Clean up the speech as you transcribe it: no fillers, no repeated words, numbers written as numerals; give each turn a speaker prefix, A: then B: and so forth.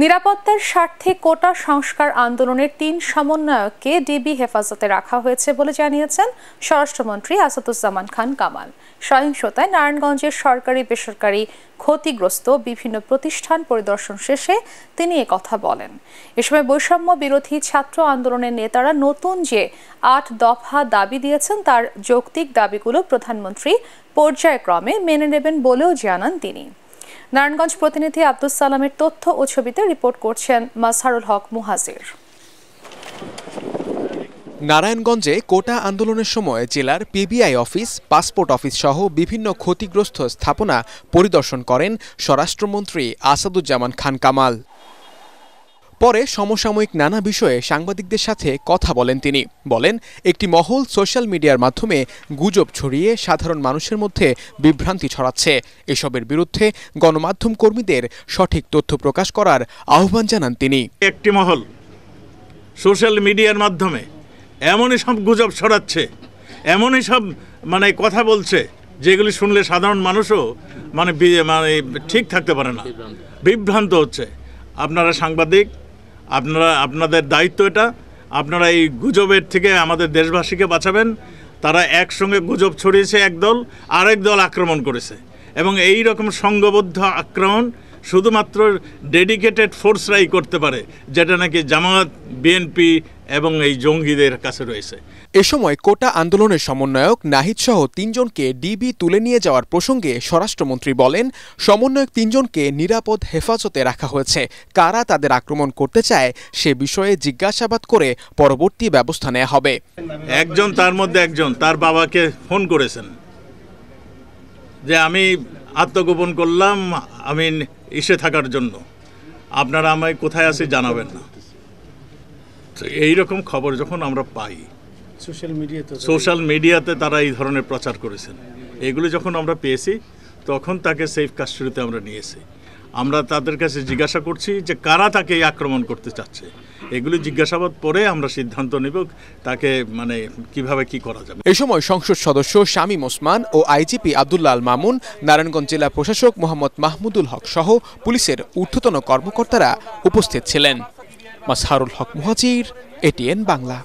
A: নিরাপত্তার স্বার্থে কোটা সংস্কার আন্দোলনের ৩ সমন্বয়ককে ডিবি হেফাজতে রাখা হয়েছে বলে জানিয়েছেন স্বরাষ্ট্রমন্ত্রী আসাদুজ্জামান খান কামাল। সহিংসতায় নারায়ণগঞ্জের সরকারি বেসরকারি ক্ষতিগ্রস্ত বিভিন্ন প্রতিষ্ঠান পরিদর্শন শেষে তিনি একথা বলেন। এ সময় বৈষম্য বিরোধী ছাত্র আন্দোলনের নেতারা নতুন যে ৮ দফা দাবি দিয়েছেন তার যৌক্তিক দাবিগুলো প্রধানমন্ত্রী পর্যায়ক্রমে মেনে নেবেন বলেও জানান তিনি। নারায়ণগঞ্জ প্রতিনিধি আব্দুস সালামের তথ্য ও ছবিতে রিপোর্ট করছেন মাজহারুল হক মুহাজির।
B: নারায়ণগঞ্জে কোটা আন্দোলনের সময় জেলার পিবিআই অফিস, পাসপোর্ট অফিস সহ বিভিন্ন ক্ষতিগ্রস্ত স্থাপনা পরিদর্শন করেন স্বরাষ্ট্রমন্ত্রী আসাদুজ্জামান খান কামাল। পরে সমসাময়িক নানা বিষয়ে সাংবাদিকদের সাথে কথা বলেন তিনি। বলেন, একটি মহল সোশ্যাল মিডিয়ার মাধ্যমে গুজব ছড়িয়ে সাধারণ মানুষের মধ্যে বিভ্রান্তি ছড়াচ্ছে। এসবের বিরুদ্ধে গণমাধ্যম কর্মীদের সঠিক তথ্য প্রকাশ করার আহ্বান জানান তিনি।
C: একটি মহল সোশ্যাল মিডিয়ার মাধ্যমে এমনই সব গুজব ছড়াচ্ছে, এমনই সব কথা বলছে যেগুলি শুনলে সাধারণ মানুষও ঠিক থাকতে পারে না, বিভ্রান্ত হচ্ছে। আপনারা সাংবাদিক, আপনাদের দায়িত্ব এটা। আপনারা এই গুজবের থেকে আমাদের দেশবাসীকে বাঁচাবেন। তারা একসঙ্গে গুজব ছড়িয়েছে, একদল আরেক দল আক্রমণ করেছে, এবং এই রকম সংঘবদ্ধ আক্রমণ শুধুমাত্র ডেডিকেটেড ফোর্সরাই করতে পারে, যেটা নাকি জামায়াত, বিএনপি এবং এই জঙ্গিদের কাছে রয়েছে।
B: এ সময় কোটা আন্দোলনের সমন্বয়ক নাহিদ সহ ৩ জনকে ডিবি তুলে নিয়ে যাওয়ার প্রসঙ্গে স্বরাষ্ট্রমন্ত্রী বলেন, সমন্বয়ক ৩ জনকে নিরাপদ হেফাজতে রাখা হয়েছে। কারা তাদের আক্রমণ করতে চায় সে বিষয়ে জিজ্ঞাসাবাদ করে পরবর্তী ব্যবস্থা নেওয়া হবে।
C: একজন, তার মধ্যে একজন তার বাবাকে ফোন করেছেন যে আমি আত্মগোপন করলাম, আমি ইসে থাকার জন্য, আপনারা আমায় কোথায় আছি জানাবেন না। এইরকম খবর যখন আমরা পাই সোশ্যাল মিডিয়াতে তারা এই ধরনের প্রচার করেছেন, এগুলি যখন আমরা পেয়েছি তখন তাকে সেফ কাস্টডিতে আমরা নিয়েছি। আমরা তাদের কাছে জিজ্ঞাসা করছি যে কারা তাকে এই আক্রমণ করতে চাচ্ছে। এগুলি জিজ্ঞাসাবাদ পরে আমরা সিদ্ধান্ত নেব তাকে কিভাবে কি করা যাবে।
B: এই সময় সংসদ সদস্য শামীম ওসমান ও আইজিপি আব্দুল্লাহ আল মামুন, নারায়ণগঞ্জ জেলা প্রশাসক মোহাম্মদ মাহমুদুল হক সহ পুলিশের ঊর্ধ্বতন কর্মকর্তারা উপস্থিত ছিলেন। মাজহারুল হক মুহাজির, এটিএন বাংলা।